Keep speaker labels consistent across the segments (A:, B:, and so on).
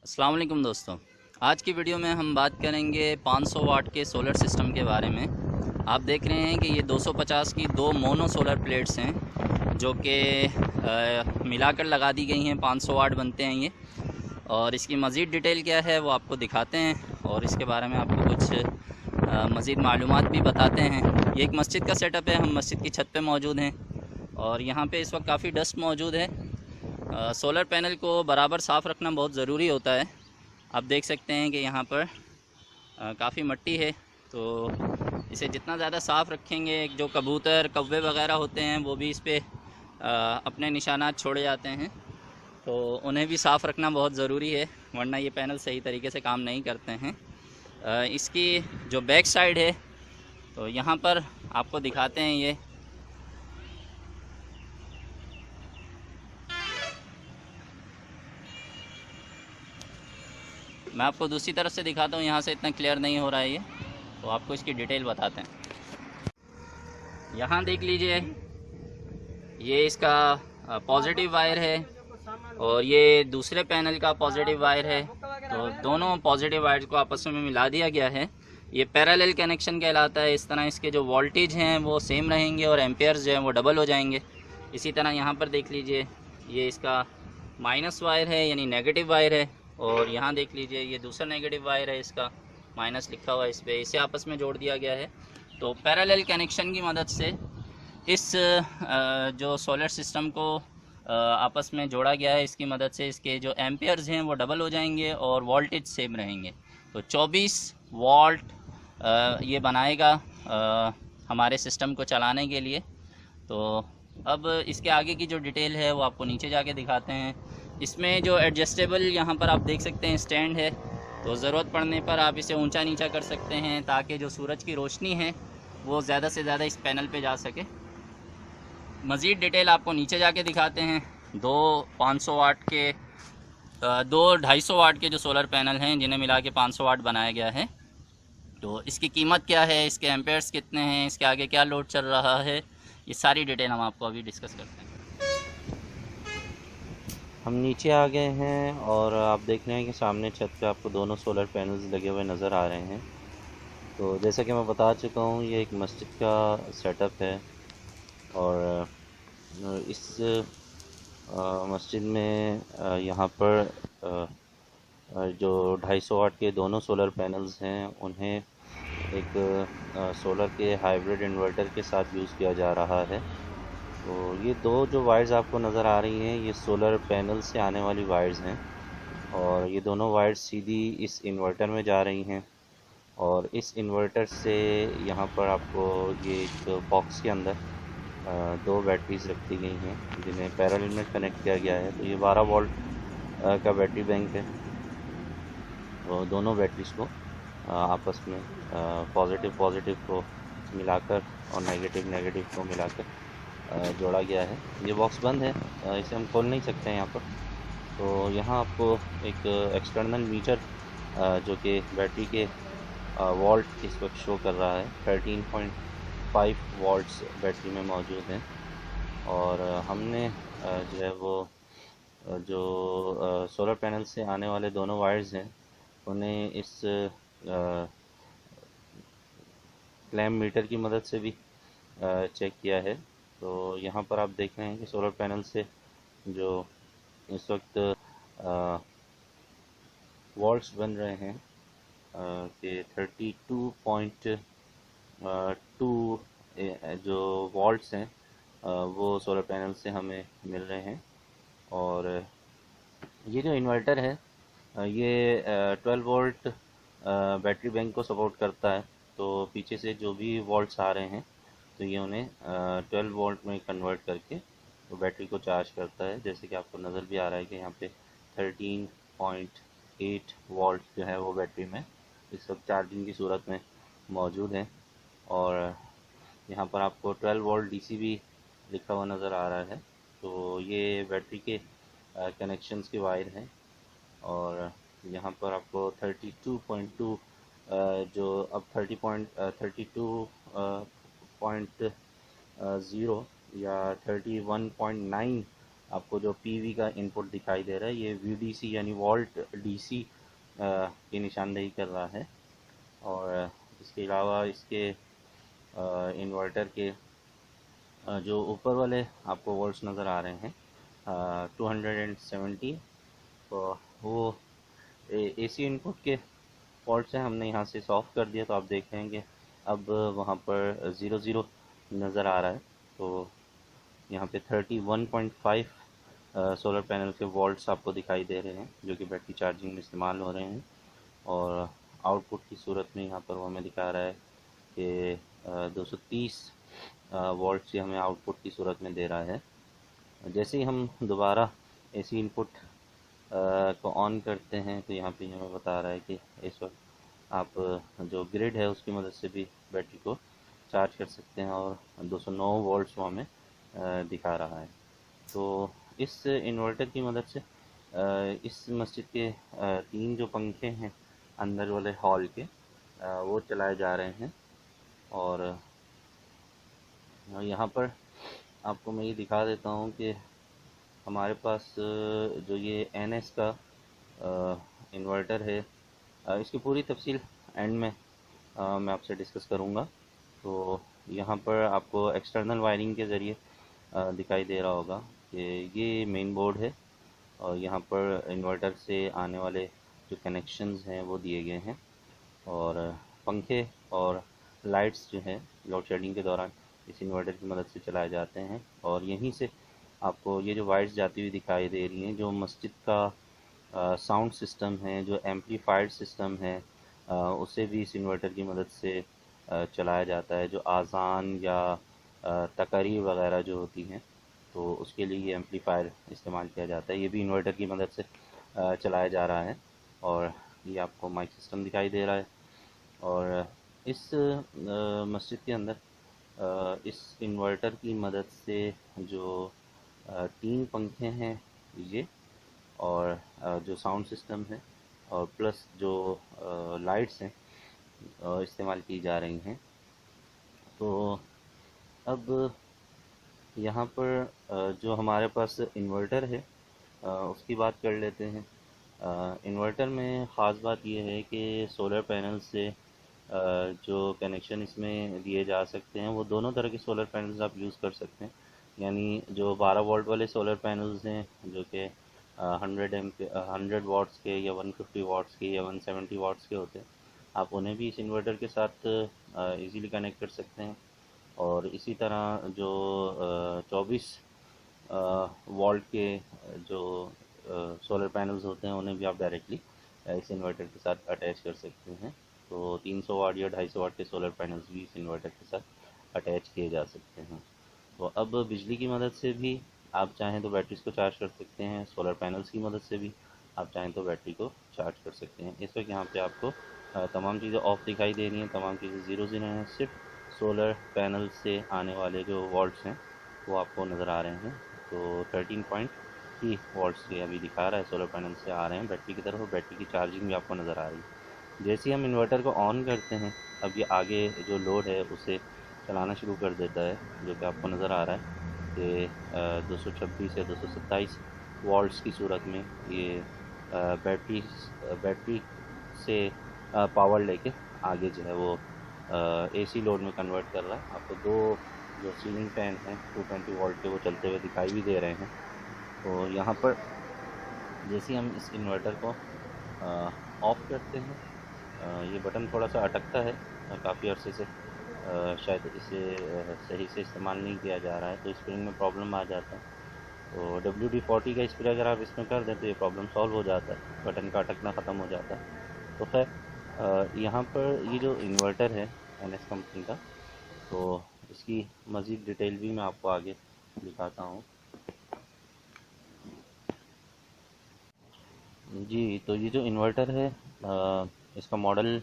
A: अस्सलाम वालेकुम दोस्तों। आज की वीडियो में हम बात करेंगे 500 वाट के सोलर सिस्टम के बारे में। आप देख रहे हैं कि ये 250 की दो मोनो सोलर प्लेट्स हैं जो कि मिलाकर लगा दी गई हैं। 500 वाट बनते हैं ये। और इसकी मज़ीद डिटेल क्या है वो आपको दिखाते हैं और इसके बारे में आपको कुछ मज़ीद मालूमात भी बताते हैं। ये एक मस्जिद का सेटअप है। हम मस्जिद की छत पे मौजूद हैं और यहाँ पे इस वक्त काफ़ी डस्ट मौजूद है। सोलर पैनल को बराबर साफ़ रखना बहुत ज़रूरी होता है। आप देख सकते हैं कि यहाँ पर काफ़ी मिट्टी है, तो इसे जितना ज़्यादा साफ़ रखेंगे, जो कबूतर कौवे वगैरह होते हैं वो भी इस पर अपने निशानात छोड़े जाते हैं, तो उन्हें भी साफ़ रखना बहुत ज़रूरी है, वरना ये पैनल सही तरीके से काम नहीं करते हैं। इसकी जो बैक साइड है तो यहाँ पर आपको दिखाते हैं। ये मैं आपको दूसरी तरफ से दिखाता हूँ, यहाँ से इतना क्लियर नहीं हो रहा है ये, तो आपको इसकी डिटेल बताते हैं। यहाँ देख लीजिए, ये इसका पॉजिटिव वायर है और ये दूसरे पैनल का पॉजिटिव वायर है, तो दोनों पॉजिटिव वायर को आपस में मिला दिया गया है। ये पैरेलल कनेक्शन कहलाता है। इस तरह इसके जो वोल्टेज हैं वो सेम रहेंगे और एम्पेयर्स जो हैं वो डबल हो जाएंगे। इसी तरह यहाँ पर देख लीजिए, ये इसका माइनस वायर है यानी नेगेटिव वायर है, और यहाँ देख लीजिए ये दूसरा नेगेटिव वायर है, इसका माइनस लिखा हुआ है इस पर, इसे आपस में जोड़ दिया गया है। तो पैरेलल कनेक्शन की मदद से इस जो सोलर सिस्टम को आपस में जोड़ा गया है, इसकी मदद से इसके जो एम्पेयर्स हैं वो डबल हो जाएंगे और वोल्टेज सेम रहेंगे। तो 24 वोल्ट ये बनाएगा हमारे सिस्टम को चलाने के लिए। तो अब इसके आगे की जो डिटेल है वो आपको नीचे जाके दिखाते हैं। इसमें जो एडजस्टेबल यहाँ पर आप देख सकते हैं स्टैंड है, तो ज़रूरत पड़ने पर आप इसे ऊंचा नीचा कर सकते हैं ताकि जो सूरज की रोशनी है वो ज़्यादा से ज़्यादा इस पैनल पे जा सके। मज़ीद डिटेल आपको नीचे जाके दिखाते हैं। दो 500 वाट के दो 250 वाट के जो सोलर पैनल हैं जिन्हें मिला के 500 वाट बनाया गया है। तो इसकी कीमत क्या है, इसके एम्पेयर्स कितने हैं, इसके आगे क्या लोड चल रहा है, ये सारी डिटेल हम आपको अभी डिस्कस करते हैं।
B: हम नीचे आ गए हैं और आप देख रहे हैं कि सामने छत पे आपको दोनों सोलर पैनल्स लगे हुए नज़र आ रहे हैं। तो जैसा कि मैं बता चुका हूँ, ये एक मस्जिद का सेटअप है और इस मस्जिद में यहाँ पर जो 250 वाट के दोनों सोलर पैनल्स हैं उन्हें एक सोलर के हाइब्रिड इन्वर्टर के साथ यूज़ किया जा रहा है। तो ये दो जो वायर्स आपको नज़र आ रही हैं, ये सोलर पैनल से आने वाली वायर्स हैं और ये दोनों वायर्स सीधी इस इन्वर्टर में जा रही हैं। और इस इन्वर्टर से यहाँ पर आपको ये एक बॉक्स के अंदर दो बैटरीज रखी गई हैं जिन्हें पैरेलल में कनेक्ट किया गया है। तो ये 12 वोल्ट का बैटरी बैंक है। तो दोनों बैटरीज को आपस में पॉजिटिव पॉजिटिव को मिलाकर और नेगेटिव नेगेटिव को मिलाकर जोड़ा गया है। ये बॉक्स बंद है, इसे हम खोल नहीं सकते हैं यहाँ पर। तो यहाँ आपको एक एक्सटर्नल मीटर जो कि बैटरी के वोल्ट इस वक्त शो कर रहा है, 13.5 वोल्ट्स बैटरी में मौजूद हैं। और हमने जो है वो जो सोलर पैनल से आने वाले दोनों वायर्स हैं उन्हें इस क्लैम्प मीटर की मदद से भी चेक किया है। तो यहाँ पर आप देख रहे हैं कि सोलर पैनल से जो इस वक्त वोल्ट्स बन रहे हैं कि 32.2 जो वोल्ट्स हैं वो सोलर पैनल से हमें मिल रहे हैं। और ये जो इन्वर्टर है ये 12 वोल्ट बैटरी बैंक को सपोर्ट करता है। तो पीछे से जो भी वोल्ट्स आ रहे हैं तो ये उन्हें 12 वोल्ट में कन्वर्ट करके तो बैटरी को चार्ज करता है। जैसे कि आपको नज़र भी आ रहा है कि यहाँ पे 13.8 वोल्ट जो है वो बैटरी में इस वक्त चार्जिंग की सूरत में मौजूद है। और यहाँ पर आपको 12 वोल्ट डीसी भी लिखा हुआ नज़र आ रहा है। तो ये बैटरी के कनेक्शंस के वायर हैं। और यहाँ पर आपको 32.2 जो अब 30.32.0 या 31.9 आपको जो पीवी का इनपुट दिखाई दे रहा है ये वीडीसी यानी वोल्ट डीसी की निशानदेही कर रहा है। और इसके अलावा इसके इन्वर्टर के जो ऊपर वाले आपको वोल्ट्स नज़र आ रहे हैं 270, तो वो एसी इनपुट के वोल्ट्स हैं, हमने यहाँ से ऑफ कर दिया तो आप देख रहे हैं कि अब वहाँ पर 00 नज़र आ रहा है। तो यहाँ पे 31.5 सोलर पैनल के वोल्ट्स आपको दिखाई दे रहे हैं जो कि बैटरी चार्जिंग में इस्तेमाल हो रहे हैं। और आउटपुट की सूरत में यहाँ पर वो हमें दिखा रहा है कि 230 वोल्ट्स ये हमें आउटपुट की सूरत में दे रहा है। जैसे ही हम दोबारा एसी इनपुट को ऑन करते हैं तो यहाँ पे हमें बता रहा है कि इस वक्त आप जो ग्रिड है उसकी मदद से भी बैटरी को चार्ज कर सकते हैं और 209 वोल्ट्स वो हमें दिखा रहा है। तो इस इन्वर्टर की मदद से इस मस्जिद के 3 जो पंखे हैं अंदर वाले हॉल के वो चलाए जा रहे हैं। और यहाँ पर आपको मैं ये दिखा देता हूँ कि हमारे पास जो ये NS का इन्वर्टर है इसकी पूरी तफसील एंड में मैं आपसे डिस्कस करूँगा। तो यहाँ पर आपको एक्सटर्नल वायरिंग के ज़रिए दिखाई दे रहा होगा कि ये मेन बोर्ड है और यहाँ पर इन्वर्टर से आने वाले जो कनेक्शंस हैं वो दिए गए हैं। और पंखे और लाइट्स जो हैं लोड शेडिंग के दौरान इस इन्वर्टर की मदद से चलाए जाते हैं। और यहीं से आपको ये जो वायर्स जाती हुई दिखाई दे रही हैं जो मस्जिद का साउंड सिस्टम है, जो एम्पलीफाइड सिस्टम है उसे भी इस इन्वर्टर की मदद से चलाया जाता है। जो आज़ान या तकरीर वगैरह जो होती हैं तो उसके लिए ये एम्पलीफायर इस्तेमाल किया जाता है, ये भी इन्वर्टर की मदद से चलाया जा रहा है। और ये आपको माइक सिस्टम दिखाई दे रहा है। और इस मस्जिद के अंदर इस इन्वर्टर की मदद से जो 3 पंखे हैं ये और जो साउंड सिस्टम है और प्लस जो लाइट्स हैं इस्तेमाल की जा रही हैं। तो अब यहाँ पर जो हमारे पास इन्वर्टर है उसकी बात कर लेते हैं। इन्वर्टर में ख़ास बात यह है कि सोलर पैनल से जो कनेक्शन इसमें दिए जा सकते हैं वो दोनों तरह के सोलर पैनल्स आप यूज़ कर सकते हैं। यानी जो 12 वोल्ट वाले सोलर पैनल्स हैं जो कि 100 वाट्स के या 150 वाट्स के या 170 वाट्स के होते हैं, आप उन्हें भी इस इन्वर्टर के साथ इजीली कनेक्ट कर सकते हैं। और इसी तरह जो 24 वोल्ट के जो सोलर पैनल्स होते हैं उन्हें भी आप डायरेक्टली इस इन्वर्टर के साथ अटैच कर सकते हैं। तो 300 वाट या 250 वाट के सोलर पैनल्स भी इस इन्वर्टर के साथ अटैच किए जा सकते हैं। तो अब बिजली की मदद से भी आप चाहें तो बैटरीज को चार्ज कर सकते हैं, सोलर पैनल्स की मदद से भी आप चाहें तो बैटरी को चार्ज कर सकते हैं। इस वक्त यहाँ पे आपको तमाम चीज़ें ऑफ दिखाई दे रही हैं, तमाम चीज़ें 0 हैं, सिर्फ सोलर पैनल से आने वाले जो वोल्ट्स हैं वो आपको नज़र आ रहे हैं। तो 13.3 वोल्ट्स के अभी दिखा रहा है सोलर पैनल से आ रहे हैं बैटरी की तरफ और बैटरी की चार्जिंग भी आपको नज़र आ रही है। जैसे ही हम इन्वर्टर को ऑन करते हैं अब ये आगे जो लोड है उसे चलाना शुरू कर देता है, जो कि आपको नज़र आ रहा है कि 226 या 227 वोल्ट्स की सूरत में ये बैटरी से पावर लेके आगे जो है वो एसी लोड में कन्वर्ट कर रहा है। आपको 2 जो सीलिंग फैन हैं 220 वोल्ट के वो चलते हुए दिखाई भी दे रहे हैं। तो यहाँ पर जैसे ही हम इस इन्वर्टर को ऑफ़ करते हैं ये बटन थोड़ा सा अटकता है, काफ़ी अरसे से शायद इसे सही से इस्तेमाल नहीं किया जा रहा है तो स्प्रिंग में प्रॉब्लम आ जाता है। तो WD-40 का स्प्रे अगर आप इसमें कर दें तो ये प्रॉब्लम सॉल्व हो जाता है, बटन का अटकना ख़त्म हो जाता है। तो खैर यहाँ पर ये जो इन्वर्टर है NS कंपनी का, तो इसकी मज़ीद डिटेल भी मैं आपको आगे दिखाता हूँ। जी, तो ये जो इन्वर्टर है इसका मॉडल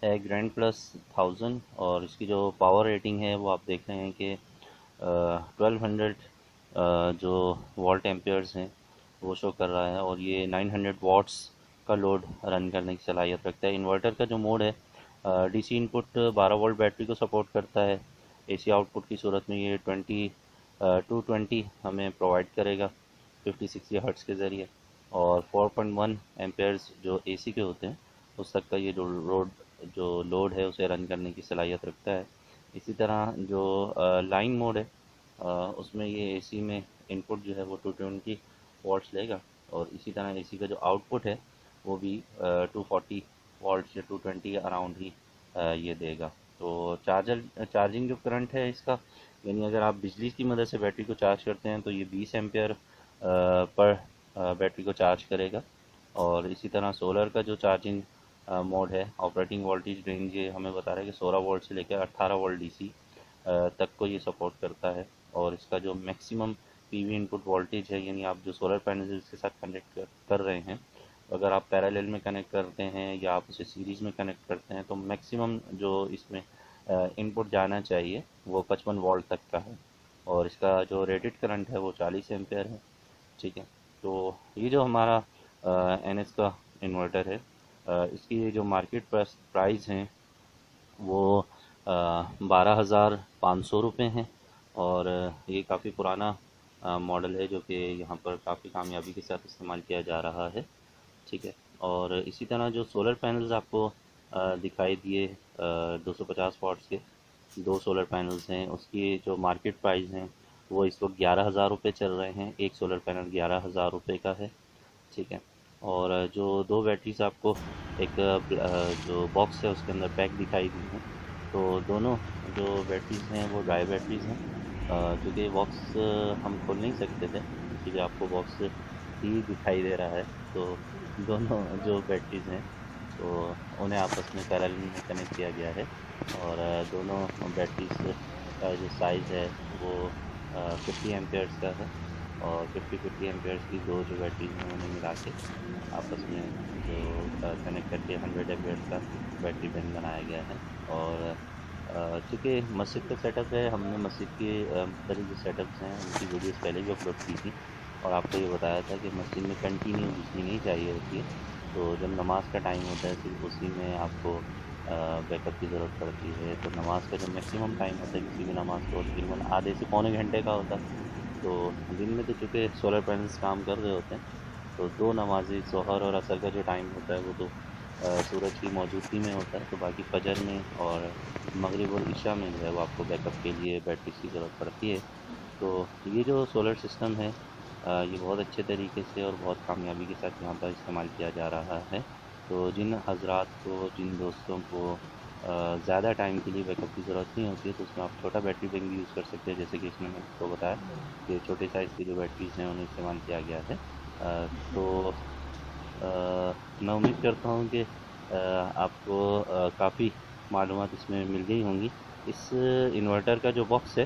B: है ग्रैंड प्लस 1000 और इसकी जो पावर रेटिंग है वो आप देख रहे हैं कि 1200 जो वोल्ट एम्पियर्स हैं वो शो कर रहा है और ये 900 वाट्स का लोड रन करने की सलाहियत रखता है। इन्वर्टर का जो मोड है DC इनपुट 12 वोल्ट बैटरी को सपोर्ट करता है, AC आउटपुट की सूरत में ये 220 हमें प्रोवाइड करेगा 50-60 हर्ट्ज़ के ज़रिए, और 4.1 एम्पेयर्स जो एसी के होते हैं उस तक का ये जो लोड है उसे रन करने की सलाहियत रखता है। इसी तरह जो लाइन मोड है उसमें ये एसी में इनपुट जो है वो 220 वॉट्स लेगा, और इसी तरह एसी का जो आउटपुट है वो भी 240 वॉल्ट्स या 220 के अराउंड ही ये देगा। तो चार्जिंग जो करंट है इसका, यानी अगर आप बिजली की मदद से बैटरी को चार्ज करते हैं तो ये 20 एम्पेयर पर बैटरी को चार्ज करेगा। और इसी तरह सोलर का जो चार्जिंग मोड है, ऑपरेटिंग वोल्टेज रेंज ये हमें बता रहा है कि 16 वोल्ट से लेकर 18 वोल्ट डीसी तक को ये सपोर्ट करता है। और इसका जो मैक्सिमम पीवी इनपुट वोल्टेज है, यानी आप जो सोलर पैनल इसके साथ कनेक्ट कर रहे हैं, अगर आप पैरेलल में कनेक्ट करते हैं या आप उसे सीरीज़ में कनेक्ट करते हैं तो मैक्सिमम जो इसमें इनपुट जाना चाहिए वो 55 वोल्ट तक का है। और इसका जो रेटेड करंट है वो 40 एम्पेयर है। ठीक है, तो ये जो हमारा NS का इन्वर्टर है, इसकी जो मार्केट प्राइस हैं वो 12,500 रुपये हैं। और ये काफ़ी पुराना मॉडल है जो कि यहाँ पर काफ़ी कामयाबी के साथ इस्तेमाल किया जा रहा है। ठीक है, और इसी तरह जो सोलर पैनल्स आपको दिखाई दिए 250 वाट्स के 2 सोलर पैनल्स हैं, उसकी जो मार्केट प्राइस हैं वो इस वक्त 11,000 रुपये चल रहे हैं। एक सोलर पैनल 11,000 रुपये का है। ठीक है, और जो 2 बैटरीज आपको एक जो बॉक्स है उसके अंदर पैक दिखाई दी हैं, तो दोनों जो बैटरीज हैं वो ड्राई बैटरीज हैं। क्योंकि बॉक्स हम खोल नहीं सकते थे, क्योंकि आपको बॉक्स ही दिखाई दे रहा है, तो दोनों जो बैटरीज हैं तो उन्हें आपस में पैरेलल में कनेक्ट किया गया है। और दोनों बैटरीज का जो साइज़ है वो 50 एम्पेयर्स का है, और 50 एम्पेयर्स की 2 जो बैटरीज हैं उन्हें मिला के आपस में जो कनेक्ट करके 100 एम्पेयर्स का बैटरी बैंक बनाया गया है। और चूँकि मस्जिद का सेटअप है, हमने मस्जिद के मुख्तलिफ जो सेटअप्स हैं उनकी वीडियोज़ पहले भी अपलोड की थी, और आपको ये बताया था कि मस्जिद में कंटिन्यू बिजली नहीं चाहिए होती है। तो जब नमाज़ का टाइम होता है सिर्फ उसी में आपको बैकअप की ज़रूरत पड़ती है। तो नमाज़ का जो मैक्सिमम टाइम होता है किसी भी नमाज़ को तकरीबन आधे से पौने घंटे का होता है। तो दिन में तो चूँकि सोलर पैनल्स काम कर रहे होते हैं, तो 2 नमाज़ी ज़ोहर और असर का जो टाइम होता है वो तो सूरज की मौजूदगी में होता है। तो बाकी फजर में और मगरिब और इशा में जो है वो आपको बैकअप के लिए बैटरी की ज़रूरत पड़ती है। तो ये जो सोलर सिस्टम है ये बहुत अच्छे तरीके से और बहुत कामयाबी के साथ यहाँ पर इस्तेमाल किया जा रहा है। तो जिन हज़रात को, जिन दोस्तों को ज़्यादा टाइम के लिए बैकअप की ज़रूरत नहीं होती है, तो उसमें आप छोटा बैटरी बैंक भी यूज़ कर सकते हैं। जैसे कि इसमें मैंने आपको बताया कि छोटे साइज़ की जो बैटरीज़ हैं उन्हें इस्तेमाल किया गया है। तो मैं उम्मीद करता हूँ कि आपको काफ़ी मालूमात इसमें मिल गई होंगी। इस इन्वर्टर का जो बॉक्स है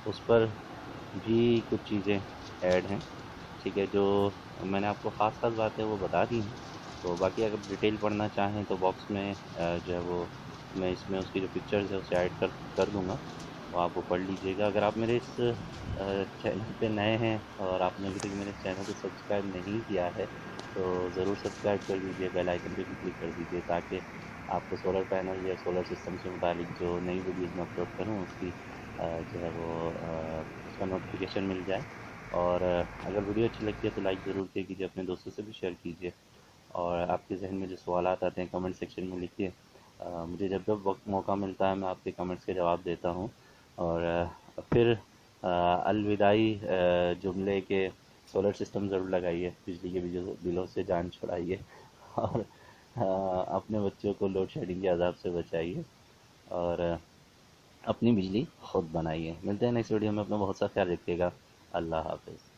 B: उस पर भी कुछ चीज़ें ऐड हैं। ठीक है, जो मैंने आपको ख़ास बातें वो बता दी हैं। तो बाकी अगर डिटेल पढ़ना चाहें तो बॉक्स में जो है वो मैं इसमें उसकी जो पिक्चर्स है उसे ऐड कर दूँगा, तो आप वो पढ़ लीजिएगा। अगर आप मेरे इस चैनल पे नए हैं और आपने अभी तक मेरे चैनल को सब्सक्राइब नहीं किया है तो ज़रूर सब्सक्राइब कर लीजिए, बेल आइकन पे भी क्लिक कर दीजिए, ताकि आपको सोलर पैनल या सोलर सिस्टम से मुतालिक जो नई वीडियोज़ मैं अपलोड करूँ उसकी जो है वो उसका नोटिफिकेशन मिल जाए। और अगर वीडियो अच्छी लगती है तो लाइक ज़रूर कीजिए, अपने दोस्तों से भी शेयर कीजिए, और आपके जहन में जो सवालात आते हैं कमेंट सेक्शन में लिखिए। मुझे जब जब वक्त मौका मिलता है मैं आपके कमेंट्स के जवाब देता हूँ। और फिर अलविदाई जुमले के सोलर सिस्टम ज़रूर लगाइए, बिजली के बिलों से जान छुड़ाइए, और अपने बच्चों को लोड शेडिंग के अज़ाब से बचाइए, और अपनी बिजली खुद बनाइए। मिलते हैं नेक्स्ट वीडियो में। अपना बहुत सा ख्याल रखिएगा। अल्लाह हाफ़िज़।